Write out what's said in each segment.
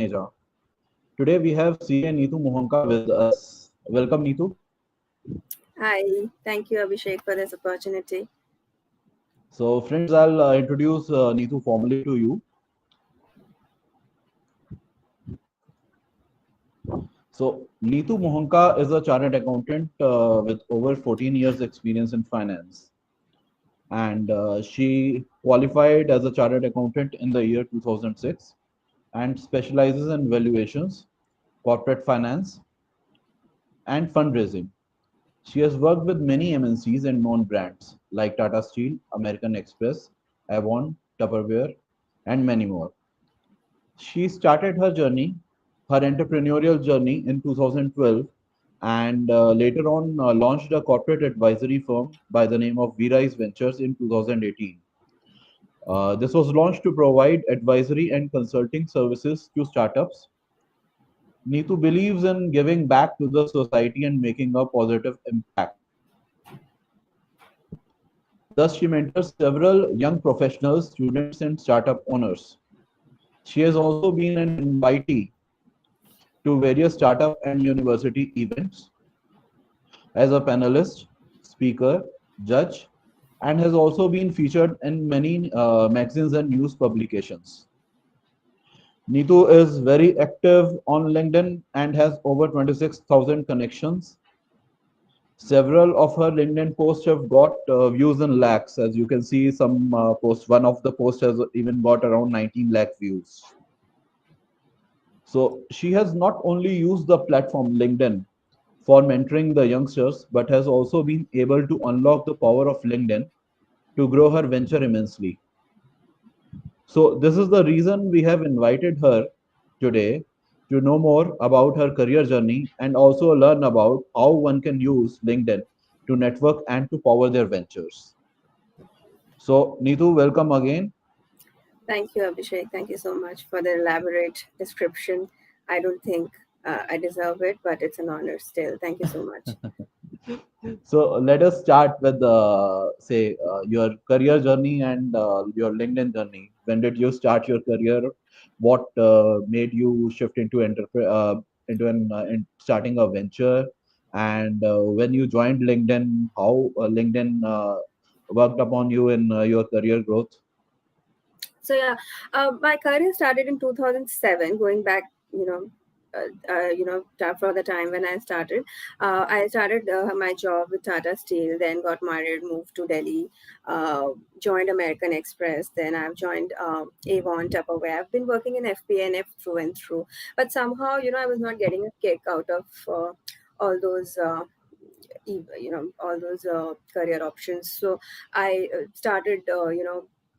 Asia. Today we have CA Nitu Mohanka with us. Welcome, Nitu. Hi, thank you, Abhishek, for this opportunity. So, friends, I'll introduce Nitu formally to you. So, Nitu Mohanka is a chartered accountant with over 14 years experience in finance, and she qualified as a chartered accountant in the year 2006 and specializes in valuations, corporate finance, and fundraising. She has worked with many MNCs and known brands like Tata Steel, American Express, Avon, Tupperware, and many more. She started her entrepreneurial journey in 2012, and later on launched a corporate advisory firm by the name of V-Rise Ventures in 2018. This was launched to provide advisory and consulting services to startups. Neetu believes in giving back to the society and making a positive impact. Thus, she mentors several young professionals, students, and startup owners. She has also been an invitee to various startup and university events as a panelist, speaker, judge, and has also been featured in many magazines and news publications. Neetu is very active on LinkedIn and has over 26,000 connections. Several of her LinkedIn posts have got views in lakhs. As you can see, some posts, one of the posts has even got around 19 lakh views. So she has not only used the platform LinkedIn for mentoring the youngsters, but has also been able to unlock the power of LinkedIn to grow her venture immensely. So this is the reason we have invited her today to know more about her career journey and also learn about how one can use LinkedIn to network and to power their ventures. So Neetu, welcome again. Thank you, Abhishek. Thank you so much for the elaborate description. I don't think I deserve it, but it's an honor still. Thank you so much. So let us start with say your career journey and your LinkedIn journey. When did you start your career? What made you shift into starting a venture? And when you joined LinkedIn, how LinkedIn worked upon you in your career growth? So yeah, my career started in 2007. Going back, you know, for the time when I started my job with Tata Steel. Then got married, moved to Delhi, joined American Express. Then I've joined Avon, Tupperware. I've been working in FP&F through and through. But somehow, I was not getting a kick out of all those. All those career options. So I started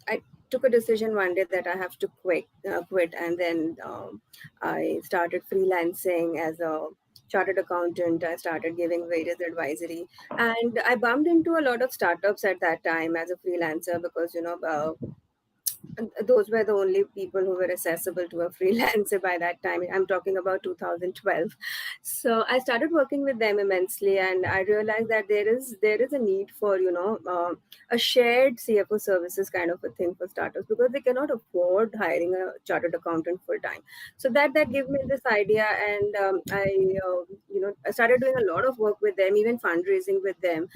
I took a decision one day that I have to quit, and then I started freelancing as a chartered accountant. I started giving various advisory, and I bumped into a lot of startups at that time as a freelancer because those were the only people who were accessible to a freelancer by that time. I'm talking about 2012. So I started working with them immensely, and I realized that there is a need for a shared CFO services kind of a thing for startups because they cannot afford hiring a chartered accountant full time. So that gave me this idea, and I started doing a lot of work with them, even fundraising with them,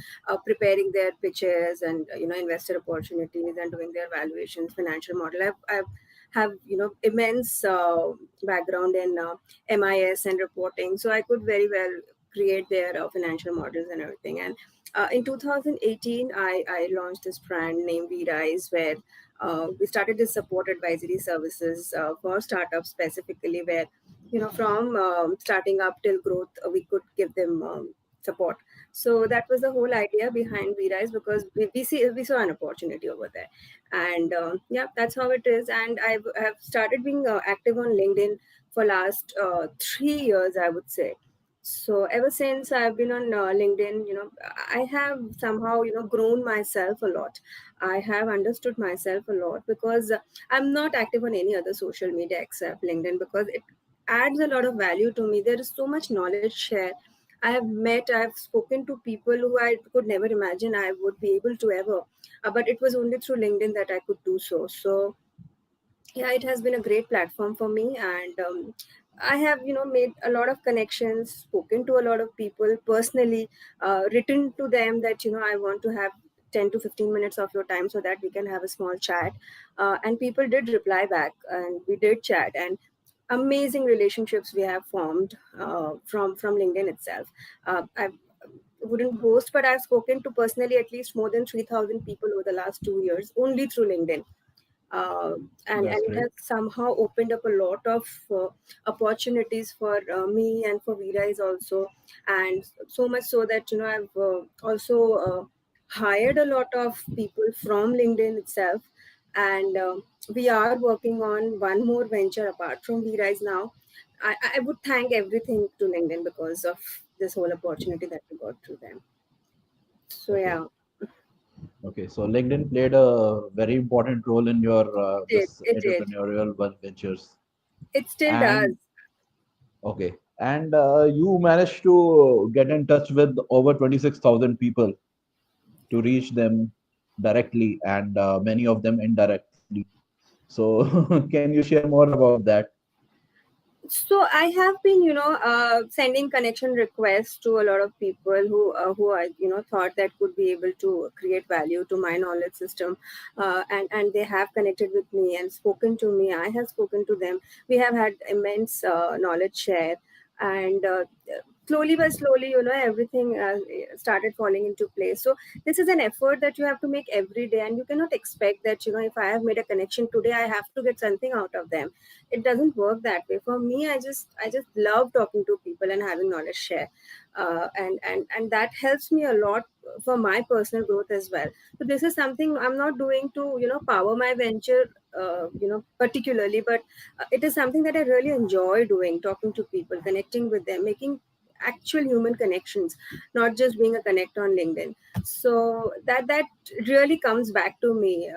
preparing their pitches and investor opportunities and doing their valuations, financial model. I've have immense background in MIS and reporting, so I could very well create their financial models and everything. And in 2018, I launched this brand named V-Rise, where we started this support advisory services for startups specifically, where from starting up till growth, we could give them support. So that was the whole idea behind V-Rise, because we saw an opportunity over there, and yeah, that's how it is. And have started being active on LinkedIn for last 3 years, I would say. So ever since I've been on LinkedIn, I have somehow grown myself a lot. I have understood myself a lot because I'm not active on any other social media except LinkedIn, because it adds a lot of value to me. There is so much knowledge share. I've spoken to people who I could never imagine I would be able to ever. But it was only through LinkedIn that I could do so. So Yeah, it has been a great platform for me, and I have made a lot of connections, spoken to a lot of people personally, written to them that I want to have 10 to 15 minutes of your time so that we can have a small chat, and people did reply back and we did chat, and amazing relationships we have formed from LinkedIn itself. I wouldn't boast, but I've spoken to personally at least more than 3,000 people over the last 2 years only through LinkedIn. uh, and That's it has great. somehow opened up a lot of opportunities for me and for Virais also, and so much so that I've also hired a lot of people from LinkedIn itself, and we are working on one more venture apart from Virais now. I would thank everything to LinkedIn because of this whole opportunity that we got through them. So Okay. yeah, Okay. So LinkedIn played a very important role in your this it did, entrepreneurial ventures. it still does. And okay. And you managed to get in touch with over 26,000 people to reach them directly and many of them indirectly. So can you share more about that? So I have been sending connection requests to a lot of people who I thought that could be able to create value to my knowledge system, and they have connected with me and spoken to me. I have spoken to them. We have had immense knowledge share, and slowly by slowly everything started falling into place. So this is an effort that you have to make every day, and you cannot expect that if I have made a connection today I have to get something out of them. It doesn't work that way for me. I just love talking to people and having knowledge share, and that helps me a lot for my personal growth as well. So this is something I'm not doing to power my venture particularly, but it is something that I really enjoy doing, talking to people, connecting with them, making actual human connections, not just being a connect on LinkedIn. So that really comes back to me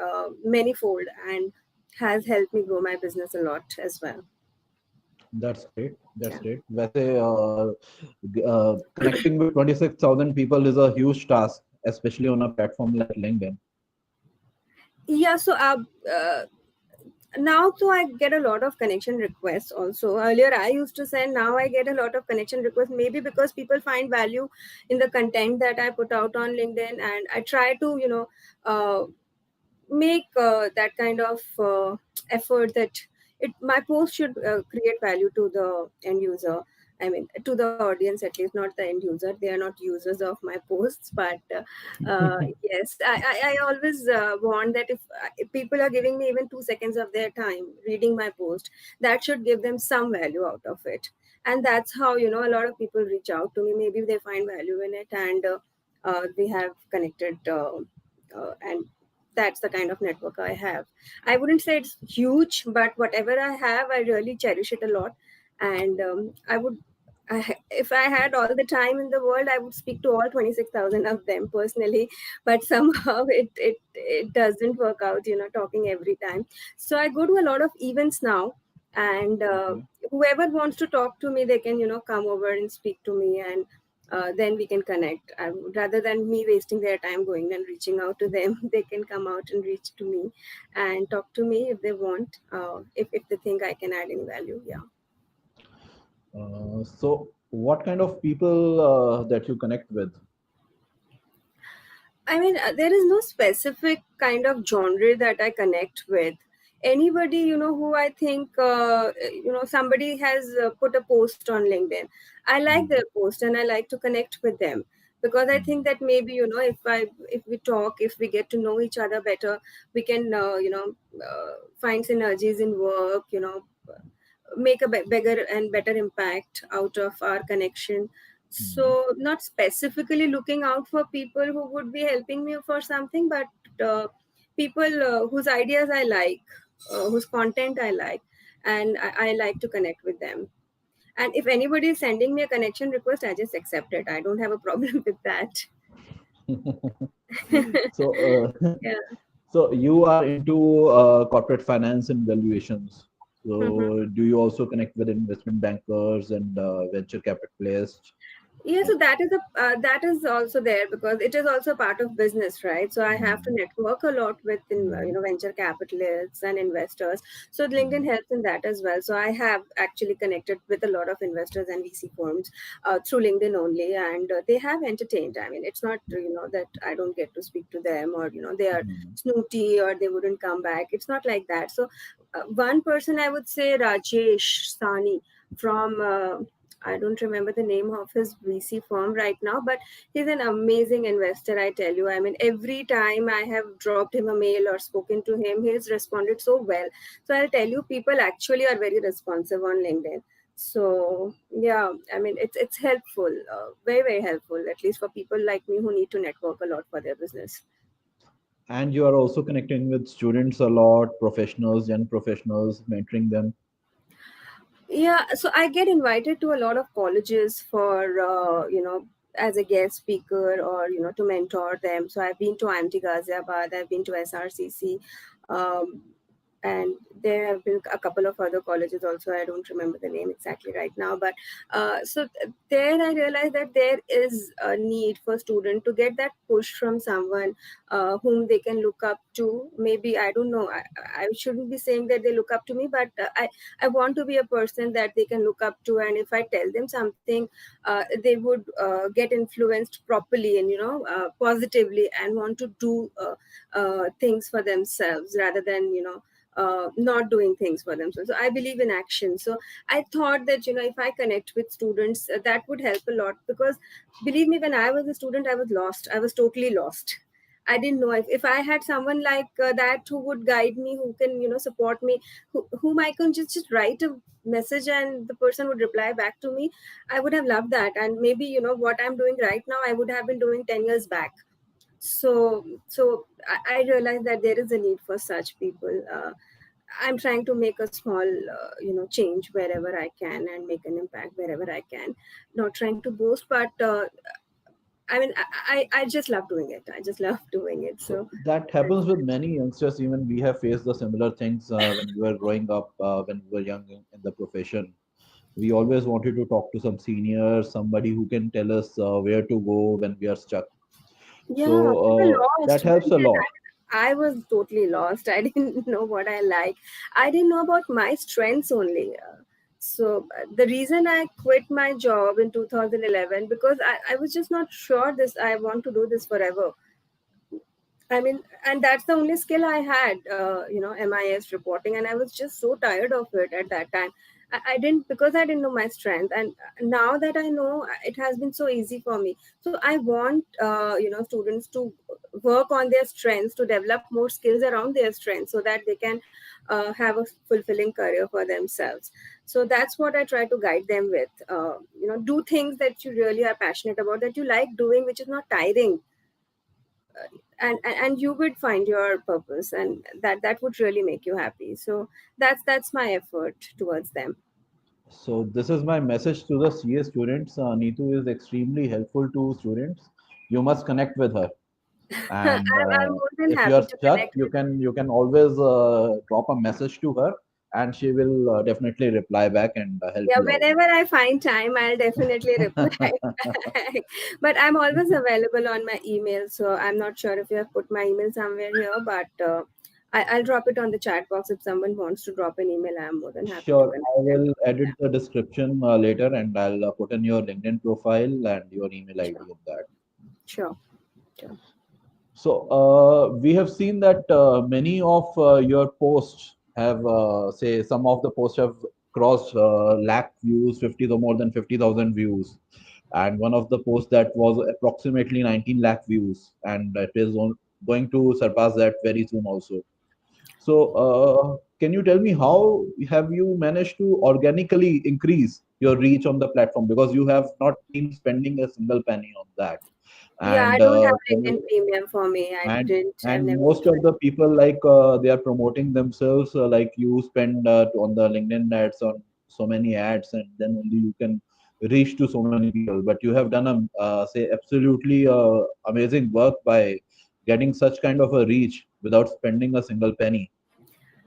manifold, and has helped me grow my business a lot as well. That's great. That's Yeah. great. वैसे connecting with 26,000 people is a huge task, especially on a platform like LinkedIn. Yeah, so now so I get a lot of connection requests also. Earlier I used to send, now I get a lot of connection requests, maybe because people find value in the content that I put out on LinkedIn, and I try to uh, make that kind of effort that my post should create value to the end user. I mean, to the audience at least, not the end user. They are not users of my posts, but yes, I always want that if people are giving me even 2 seconds of their time reading my post, that should give them some value out of it. And that's how a lot of people reach out to me. Maybe they find value in it, and we have connected. And that's the kind of network I have. I wouldn't say it's huge, but whatever I have, I really cherish it a lot. And if I had all the time in the world, I would speak to all 26,000 of them personally. But somehow it doesn't work out, talking every time. So I go to a lot of events now, and Okay. whoever wants to talk to me, they can, come over and speak to me, and then we can connect. Rather than me wasting their time going and reaching out to them, they can come out and reach to me and talk to me if they want, if they think I can add any value. Yeah. So what kind of people that you connect with? I mean, there is no specific kind of genre that I connect with. Anybody, who I think, somebody has put a post on LinkedIn. I like their Mhm. post and I like to connect with them, because I think Mhm. that maybe, if we talk, if we get to know each other better, we can, find synergies in work, make a bigger and better impact out of our connection. Mhm. So not specifically looking out for people who would be helping me for something, but people whose ideas I like, whose content I like, and I like to connect with them. And if anybody is sending me a connection request, I just accept it. I don't have a problem with that. So, Yeah. so you are into corporate finance and valuations. Mhm. So, do you also connect with investment bankers and venture capitalists? Yeah, so that is also there because it is also part of business, right? So I have to Mm, network a lot with mm, venture capitalists and investors. So LinkedIn mm, helps in that as well. So I have actually connected with a lot of investors and VC firms through LinkedIn only, and they have entertained. I mean, it's not that I don't get to speak to them, or they are mm. snooty or they wouldn't come back. It's not like that. So one person I would say, Rajesh Sani from. I don't remember the name of his VC firm right now, but he's an amazing investor, I tell you. I mean, every time I have dropped him a mail or spoken to him, he has responded so well. So I'll tell you, people actually are very responsive on LinkedIn. So yeah, I mean, it's helpful, very very helpful, at least for people like me who need to network a lot for their business. And you are also connecting with students a lot, professionals, young professionals, mentoring them. Yeah, so I get invited to a lot of colleges for as a guest speaker, or to mentor them. So I've been to IMT Ghaziabad, I've been to SRCC, um, and there have been a couple of other colleges also. I don't remember the name exactly right now, but there I realized that there is a need for student to get that push from someone whom they can look up to. Maybe I don't know. I shouldn't be saying that they look up to me, but I want to be a person that they can look up to, and if I tell them something, they would get influenced properly and positively, and want to do things for themselves rather than not doing things for themselves. So I believe in action. So I thought that if I connect with students, that would help a lot, because believe me, when I was a student, I was lost. I was totally lost. I didn't know if I had someone like that who would guide me, who can support me, whom I can just write a message and the person would reply back to me. I would have loved that, and maybe what I'm doing right now, I would have been doing 10 years back. So I realized that there is a need for such people. I'm trying to make a small change wherever I can, and make an impact wherever I can. Not trying to boast, but I mean, I just love doing it. I just love doing it. So So that happens with many youngsters. Even we have faced the similar things when we were growing up, when we were young in the profession. We always wanted to talk to some senior, somebody who can tell us where to go when we are stuck. So yeah, we were that lost. helps a lot. I was totally lost. I didn't know what I like. I didn't know about my strengths only. So the reason I quit my job in 2011, because I was just not sure this. I want to do this forever. I mean, and that's the only skill I had, MIS reporting, and I was just so tired of it at that time. I didn't, because I didn't know my strength, and now that I know, it has been so easy for me. So I want, students to work on their strengths, to develop more skills around their strengths, so that they can have a fulfilling career for themselves. So that's what I try to guide them with. Do things that you really are passionate about, that you like doing, which is not tiring, and you would find your purpose, and that would really make you happy. So that's my effort towards them. So this is my message to the CA students. Neetu is extremely helpful to students. You must connect with her. And I'm more than if you are happy to stuck, connect with. you can always drop a message to her, and she will definitely reply back and help Yeah, you whenever I find time, I'll definitely reply out. back. But I'm always available on my email, so I'm not sure if you have put my email somewhere here, but I'll drop it on the chat box. If someone wants to drop an email, I'm more than happy to Sure, connect I them. will edit the description later, and I'll put in your LinkedIn profile and your email ID Sure, in that. sure, sure. So we have seen that many of your posts have, say, some of the posts have crossed lakh views, 50 or more than 50,000 views, and one of the posts that was approximately 19 lakh views, and it is going to surpass that very soon also. So, can you tell me how have you managed to organically increase your reach on the platform? Because you have not been spending a single penny on that. Yeah, I And don't have can LinkedIn you, Premium for me. I didn't. I've and never most of the people like they are promoting themselves like you spend on the LinkedIn ads on so many ads, and then only you can reach to so many people. But you have done a say absolutely amazing work by getting such kind of a reach without spending a single penny.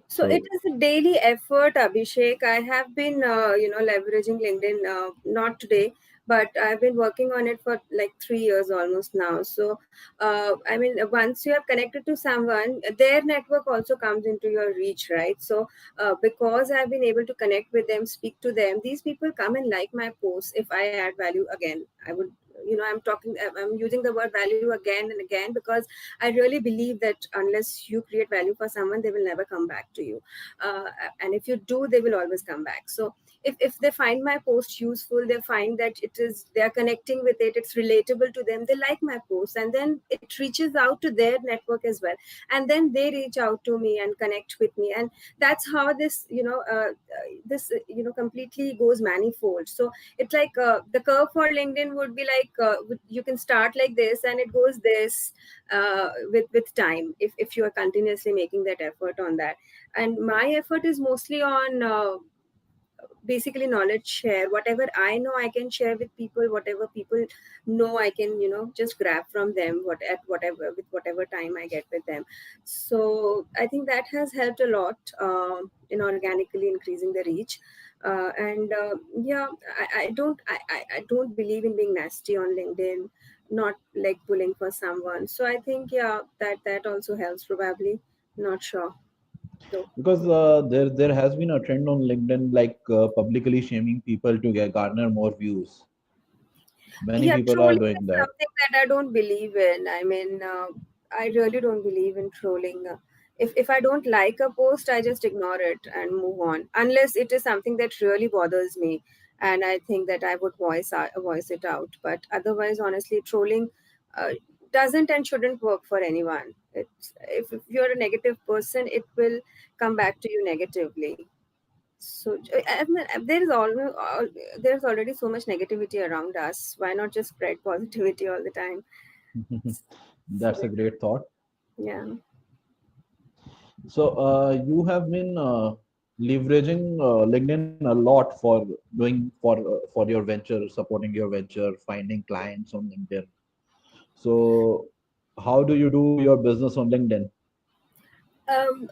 So it So is a daily effort, Abhishek. I have been, leveraging LinkedIn, not today. but I've been working on it for like 3 years almost now. So I mean, once you have connected to someone, their network also comes into your reach, right? So because I've been able to connect with them, speak to them, these people come and like my posts. If I add value again, I would, I'm using the word value again and again, because I really believe that unless you create value for someone, they will never come back to you. uh, and if you do, they will always come back. So if they find my post useful, they find that they are connecting with it, it's relatable to them, they like my post, and then it reaches out to their network as well, and then they reach out to me and connect with me, and that's how this completely goes manifold. So it's like the curve for LinkedIn would be like, you can start like this and it goes this, with time, if you are continuously making that effort on that. And my effort is mostly on basically knowledge share. Whatever I know, I can share with people. Whatever people know, I can just grab from them, whatever time I get with them. So I think that has helped a lot in organically increasing the reach. And yeah, I don't believe in being nasty on LinkedIn, not like pulling for someone. So I think, yeah, that also helps probably. Not sure though. Because there has been a trend on LinkedIn, like publicly shaming people to garner more views. Many Yeah, people are trolling doing is that. something that I don't believe in. I mean, I really don't believe in trolling. If I don't like a post, I just ignore it and move on, unless it is something that really bothers me, and I think that I would voice it out. But otherwise, honestly, trolling uh, doesn't and shouldn't work for anyone. If you're a negative person, it will come back to you negatively. So I mean, there's already so much negativity around us. Why not just spread positivity all the time? So That's a great thought. yeah. So you have been leveraging LinkedIn a lot for for your venture, supporting your venture, finding clients on LinkedIn. So how do you do your business on LinkedIn?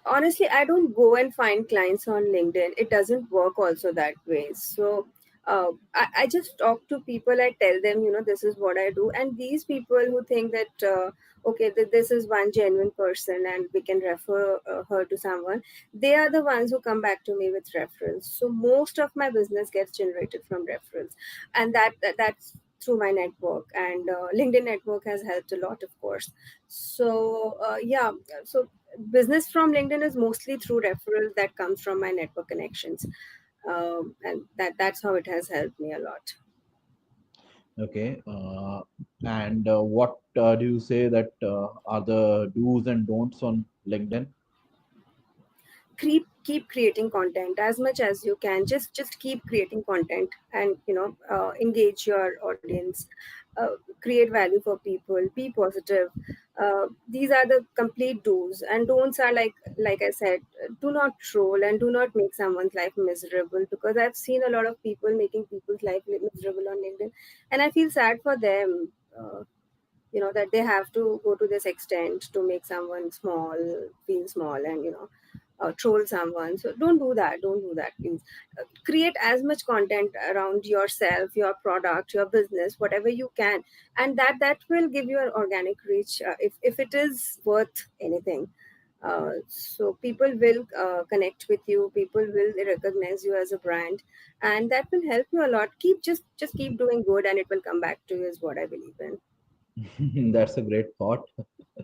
Honestly, I don't go and find clients on LinkedIn. It doesn't work also that way. So I just talk to people. I tell them, this is what I do. And these people who think that, okay, this is one genuine person and we can refer her to someone, they are the ones who come back to me with referrals. So most of my business gets generated from referrals. And that's through my network. And LinkedIn network has helped a lot, of course. So yeah, so business from LinkedIn is mostly through referrals that comes from my network connections, and that's how it has helped me a lot. Okay. And what do you say that are the do's and don'ts on LinkedIn? Keep creating content as much as you can. Just keep creating content, and engage your audience, create value for people, be positive. These are the complete do's, and don'ts are like I said, do not troll and do not make someone's life miserable, because I've seen a lot of people making people's life miserable on LinkedIn, and I feel sad for them. That they have to go to this extent to make someone small feel small, and troll someone. So don't do that, please. Create as much content around yourself, your product, your business, whatever you can, and that will give you an organic reach, if it is worth anything. So people will connect with you, people will recognize you as a brand, and that will help you a lot. Just keep doing good, and it will come back to you, is what I believe in. That's a great thought.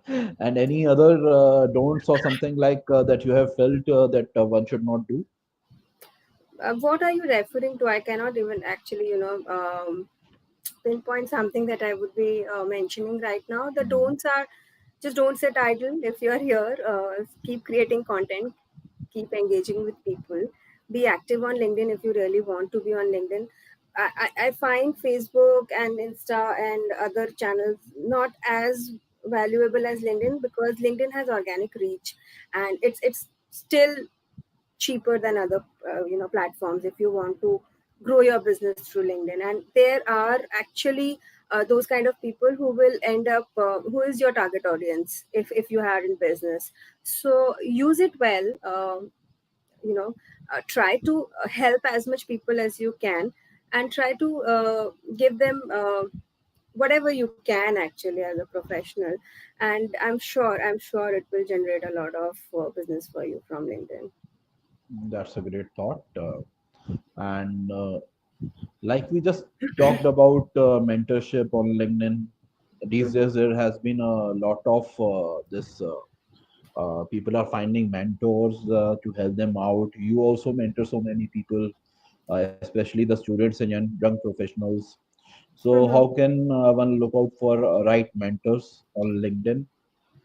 And any other don'ts or something like that you have felt that one should not do? What are you referring to? I cannot even actually, pinpoint something that I would be mentioning right now. The Mhm. don'ts are, just don't sit idle if you're here. Keep creating content, keep engaging with people, be active on LinkedIn if you really want to be on LinkedIn. I find Facebook and Insta and other channels not as valuable as LinkedIn, because LinkedIn has organic reach, and it's still cheaper than other platforms if you want to grow your business through LinkedIn. And there are actually those kind of people who will end up, who is your target audience if you are in business. So use it well. Try to help as much people as you can. and try to give them whatever you can actually as a professional. And I'm sure it will generate a lot of business for you from LinkedIn. That's a great thought. And like we just talked about mentorship on LinkedIn, these Mhm. days there has been a lot of this. People are finding mentors to help them out. You also mentor so many people, especially the students and young professionals. So, how Mhm. can one look out for right mentors on LinkedIn,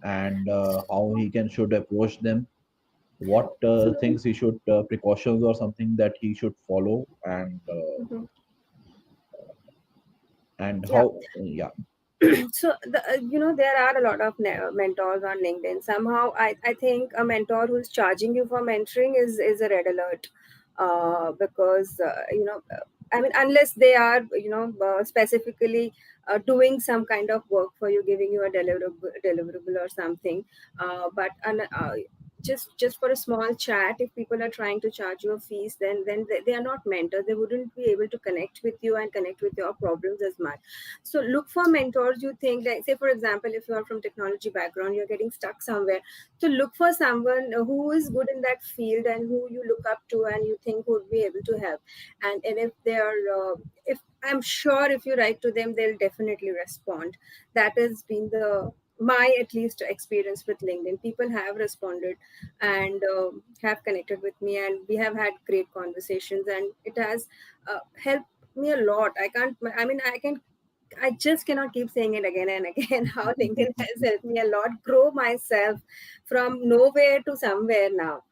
and how he can should approach them? What So, things he should precautions or something that he should follow, mhm. and Yeah. how? Yeah. So there are a lot of mentors on LinkedIn. Somehow I think a mentor who's charging you for mentoring is a red alert, because I mean, unless they are specifically doing some kind of work for you, giving you a deliverable or something. But just for a small chat, if people are trying to charge you a fees, then they are not mentors. They wouldn't be able to connect with you and connect with your problems as much. So look for mentors. You think, like, say for example, if you are from technology background, you're getting stuck somewhere, so look for someone who is good in that field and who you look up to and you think would be able to help. And if they are if I'm sure if you write to them, they'll definitely respond. That has been the my at least experience with LinkedIn. People have responded and have connected with me, and we have had great conversations, and it has helped me a lot. I mean, I just cannot keep saying it again and again how LinkedIn has helped me a lot grow myself from nowhere to somewhere now.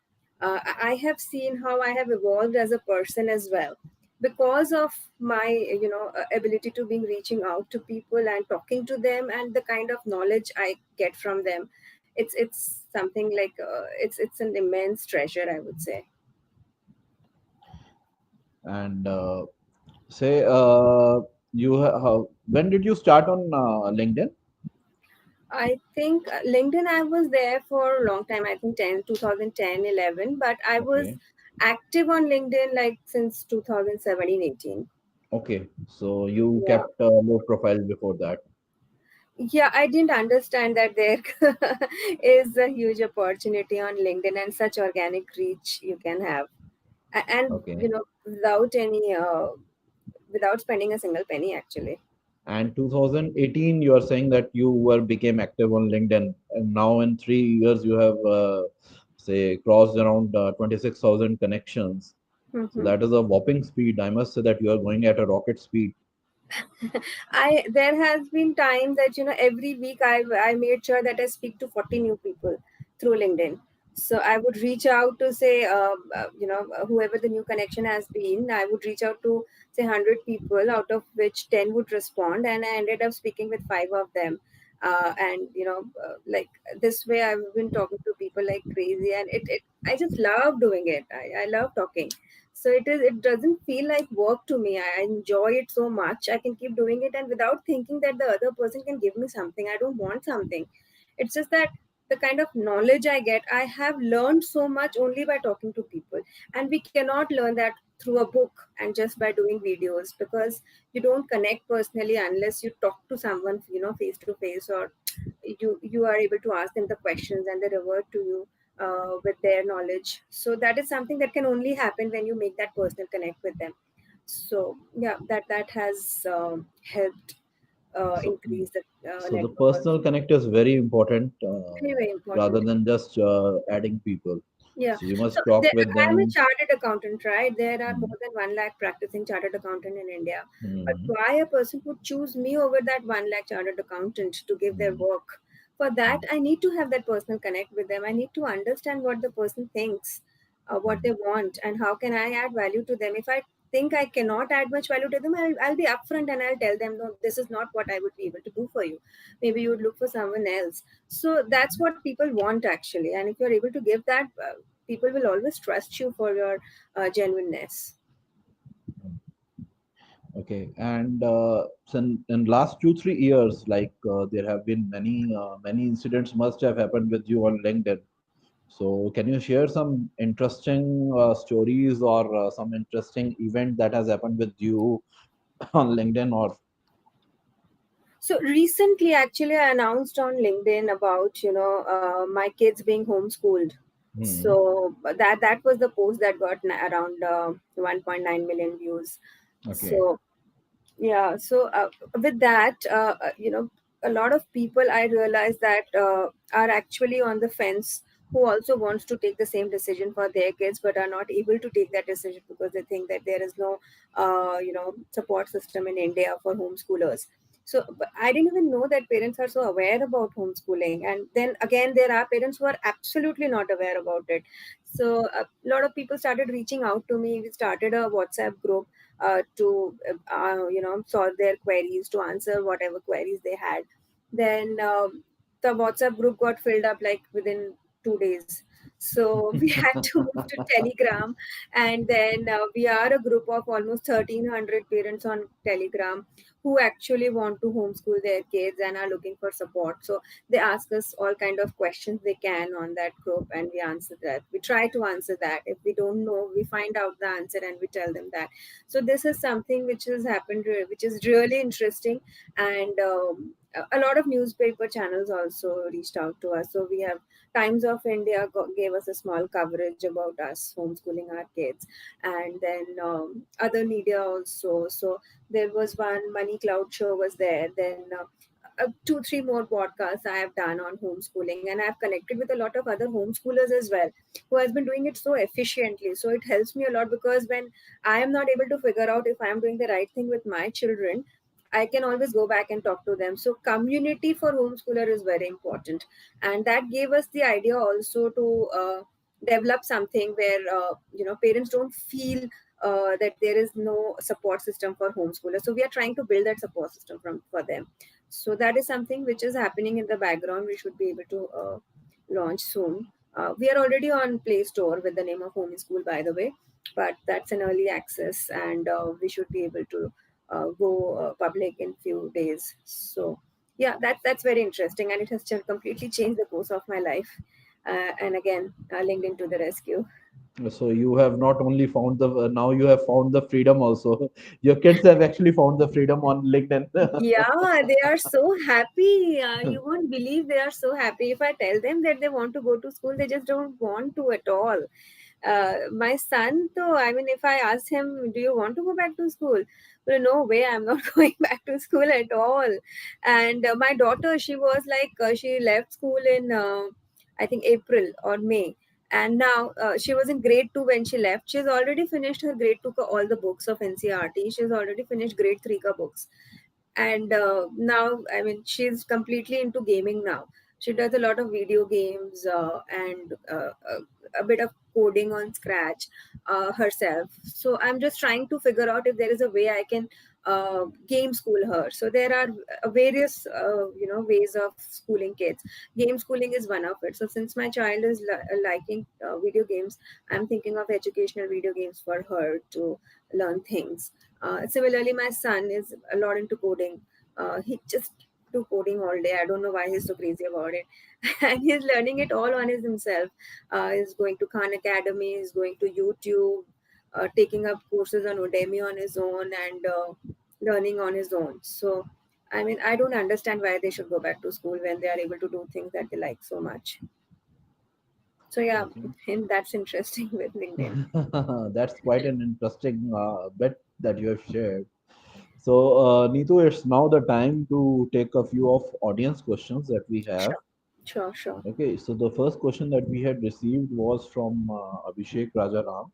I have seen how I have evolved as a person as well because of my ability to being reaching out to people and talking to them, and the kind of knowledge I get from them. It's something like it's an immense treasure, I would say. And say, when did you start on LinkedIn? I think LinkedIn, I was there for a long time, I think 2010, 11, but I was Okay. active on LinkedIn like since 2017, 18. Okay. So you Yeah. kept more profiles before that. Yeah, I didn't understand that there is a huge opportunity on LinkedIn and such organic reach you can have. And, Okay. without any, without spending a single penny actually. And 2018, you are saying that you were became active on LinkedIn, and now in 3 years you have say crossed around 26,000 connections. So Mhm. that is a whopping speed. I must say that you are going at a rocket speed. I There has been time that every week I made sure that I speak to 40 new people through LinkedIn. So I would reach out to say whoever the new connection has been. I would reach out to say 100 people, out of which 10 would respond, and I ended up speaking with 5 of them. And like this way I've been talking to people like crazy, and it I just love doing it. I love talking. So it doesn't feel like work to me. I enjoy it so much. I can keep doing it, and without thinking that the other person can give me something. I don't want something. It's just that the kind of knowledge I get, I have learned so much only by talking to people. And we cannot learn that through a book and just by doing videos, because you don't connect personally unless you talk to someone, face to face, or you are able to ask them the questions and they revert to you with their knowledge. So that is something that can only happen when you make that personal connect with them. So yeah, that has helped So, increase the so the network personal also. connect is very important Very, very rather important. than just adding people. Yeah. So you So must talk with I'm a them. chartered accountant, right? There are Mm, more than 1 lakh practicing chartered accountant in India. But mm, why a person would choose me over that 1 lakh chartered accountant to give their mm, work? For that, mm, I need to have that personal connect with them. I need to understand what the person thinks, what mm. they want, and how can I add value to them. If I think I cannot add much value to them, I'll be upfront and I'll tell them, no, this is not what I would be able to do for you. Maybe you would look for someone else. So that's what people want actually. And if you're able to give that, people will always trust you for your genuineness. Okay, and so in last 2 3 years, like there have been many incidents must have happened with you on LinkedIn. So, can you share some interesting stories or some interesting event that has happened with you on LinkedIn or? So recently, actually, I announced on LinkedIn about my kids being homeschooled. Hmm. So that was the post that got around 1.9 million views. Okay. So yeah, so with that, a lot of people I realize that are actually on the fence, who also wants to take the same decision for their kids but are not able to take that decision because they think that there is no support system in India for homeschoolers. So but I didn't even know that parents are so aware about homeschooling, and then again there are parents who are absolutely not aware about it. So a lot of people started reaching out to me. We started a WhatsApp group to solve their queries, to answer whatever queries they had. Then the WhatsApp group got filled up like within 2 days. So we had to move to Telegram, and then we are a group of almost 1,300 parents on Telegram who actually want to homeschool their kids and are looking for support. So they ask us all kind of questions they can on that group, and we answer that. We try to answer that. If we don't know, we find out the answer and we tell them that. So this is something which has happened, which is really interesting. And a lot of newspaper channels also reached out to us. So we have Times of India gave us a small coverage about us homeschooling our kids, and then other media also. So there was one Money Cloud show was there. Then 2 3 more podcasts I have done on homeschooling, and I've connected with a lot of other homeschoolers as well, who has been doing it so efficiently. So it helps me a lot, because when I am not able to figure out if I am doing the right thing with my children, I can always go back and talk to them. So community for homeschooler is very important, and that gave us the idea also to develop something where parents don't feel that there is no support system for homeschoolers. So we are trying to build that support system for them. So that is something which is happening in the background. We should be able to launch soon. We are already on Play Store with the name of Homeschool, by the way, but that's an early access, and we should be able to go public in few days. So yeah, that's very interesting, and it has completely changed the course of my life. And again, LinkedIn to the rescue. So you have not only found the now you have found the freedom also. Your kids have actually found the freedom on LinkedIn. Yeah, they are so happy. You won't believe they are so happy. If I tell them that they want to go to school, they just don't want to at all. My son, though, I mean, if I ask him, "Do you want to go back to school?" Well, no way, I'm not going back to school at all. And my daughter, she was like, she left school in, I think, April or May. And now she was in grade 2 when she left. She's already finished her grade 2 all the books of NCRT. She's already finished grade 3 ka books, and now I mean she's completely into gaming now. She does a lot of video games, and a bit of coding on Scratch herself. So I'm just trying to figure out if there is a way I can game school her. So there are various ways of schooling kids. Game schooling is one of it. So since my child is liking video games, I'm thinking of educational video games for her to learn things. Similarly, my son is a lot into coding. He just do coding all day. I don't know why he's so crazy about it, and he's learning it all on his himself. He's going to Khan Academy. He's going to YouTube, taking up courses on Udemy on his own, and learning on his own. So, I mean, I don't understand why they should go back to school when they are able to do things that they like so much. So yeah, Okay. and that's interesting with LinkedIn. That's quite an interesting bit that you have shared. So, Neetu, it's now the time to take a few of audience questions that we have. Sure, sure, sure. Okay, so the first question that we had received was from Abhishek Rajaram.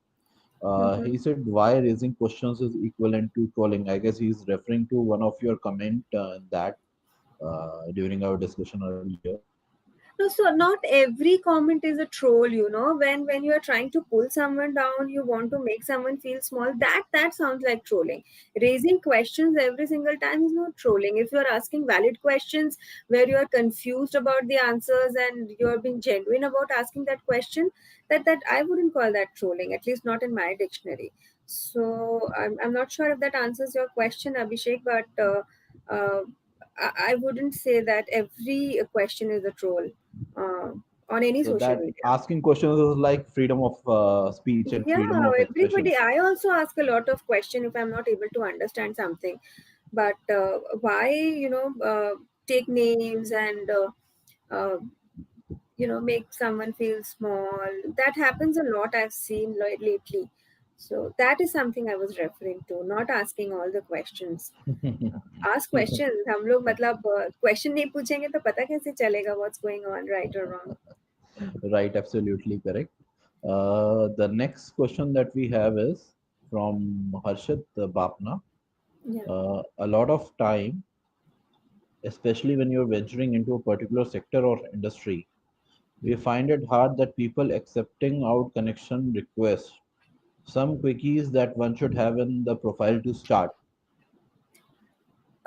Mm-hmm. He said, "Why raising questions is equivalent to trolling?" I guess he's referring to one of your comment in that during our discussion earlier. No, so not every comment is a troll, you know. When you are trying to pull someone down, you want to make someone feel small. That sounds like trolling. Raising questions every single time is not trolling. If you are asking valid questions where you are confused about the answers and you are being genuine about asking that question, that I wouldn't call that trolling. At least not in my dictionary. So I'm not sure if that answers your question, Abhishek, but. I wouldn't say that every question is a troll. on any So social that media. asking questions is like freedom of speech and freedom Yeah, of expression. everybody. I also ask a lot of question if I'm not able to understand something. But why, take names and make someone feel small? That happens a lot. I've seen lately. So that is something I was referring to. Not asking all the questions. Ask questions. हम लोग मतलब question नहीं पूछेंगे तो पता कैसे चलेगा what's going on, right or wrong? Right, absolutely correct. The next question that we have is from Harshit Bapna. Yeah. A lot of time, especially when you're venturing into a particular sector or industry, we find it hard that people accepting out connection requests. Some quickies that one should have in the profile to start.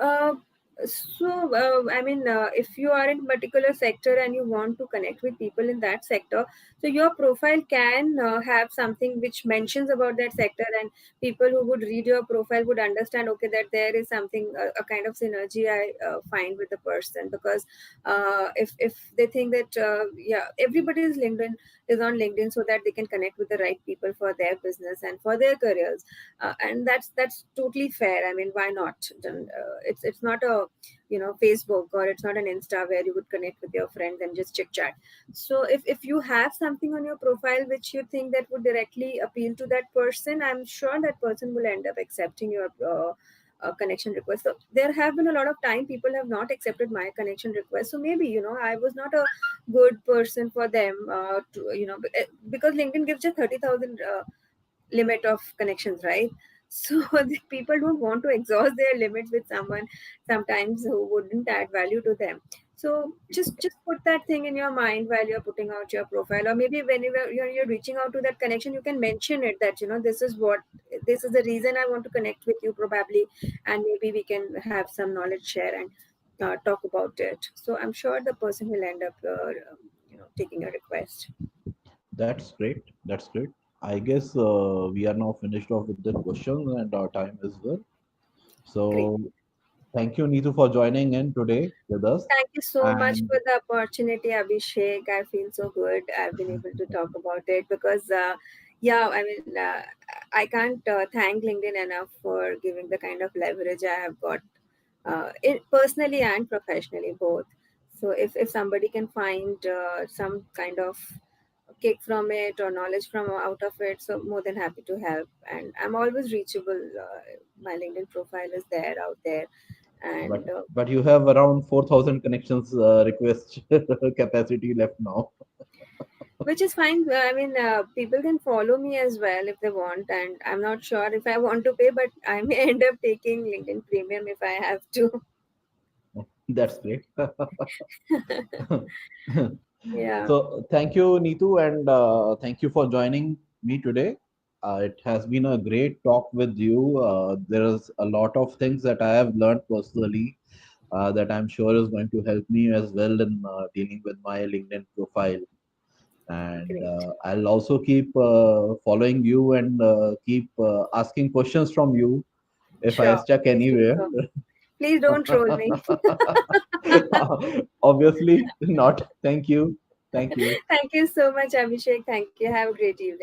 Uh, I mean, if you are in particular sector and you want to connect with people in that sector, so your profile can have something which mentions about that sector, and people who would read your profile would understand, okay, that there is something, a kind of synergy I find with the person. Because if they think that, yeah, everybody is on LinkedIn so that they can connect with the right people for their business and for their careers, and that's totally fair. I mean, why not? It's not a Facebook, or it's not an Insta where you would connect with your friends and just chit chat. So if you have something on your profile which you think that would directly appeal to that person, I'm sure that person will end up accepting your connection request. So there have been a lot of time people have not accepted my connection request, so maybe I was not a good person for them, because LinkedIn gives you 30,000 limit of connections, right? So the people don't want to exhaust their limits with someone sometimes who wouldn't add value to them. So just put that thing in your mind while you're putting out your profile, or maybe whenever you're reaching out to that connection, you can mention it that this is the reason I want to connect with you probably, and maybe we can have some knowledge share and talk about it. So I'm sure the person will end up taking a request. That's great. That's great. I guess we are now finished off with the questions and our time as well. Great. So thank you, Neetu, for joining in today with us. Thank you so much And for the opportunity, Abhishek. I feel so good. I've been able to talk about it because, yeah, I mean, I can't thank LinkedIn enough for giving the kind of leverage I have got, personally and professionally, both. So if somebody can find some kind of kick from it or knowledge from out of it, so more than happy to help. And I'm always reachable. My LinkedIn profile is there out there, and but you have around 4,000 connections request capacity left now. which is fine. I mean, people can follow me as well if they want, and I'm not sure if I want to pay, but I may end up taking LinkedIn Premium if I have to. That's great. Yeah, So thank you, Neetu, and thank you for joining me today. It has been a great talk with you. There's a lot of things that I have learned personally that I'm sure is going to help me as well in dealing with my LinkedIn profile. And great. I'll also keep following you and keep asking questions from you if I Sure, stuck please do anywhere. so. Please don't troll me. Obviously not. Thank you. Thank you. Thank you so much, Abhishek. Thank you. Have a great evening.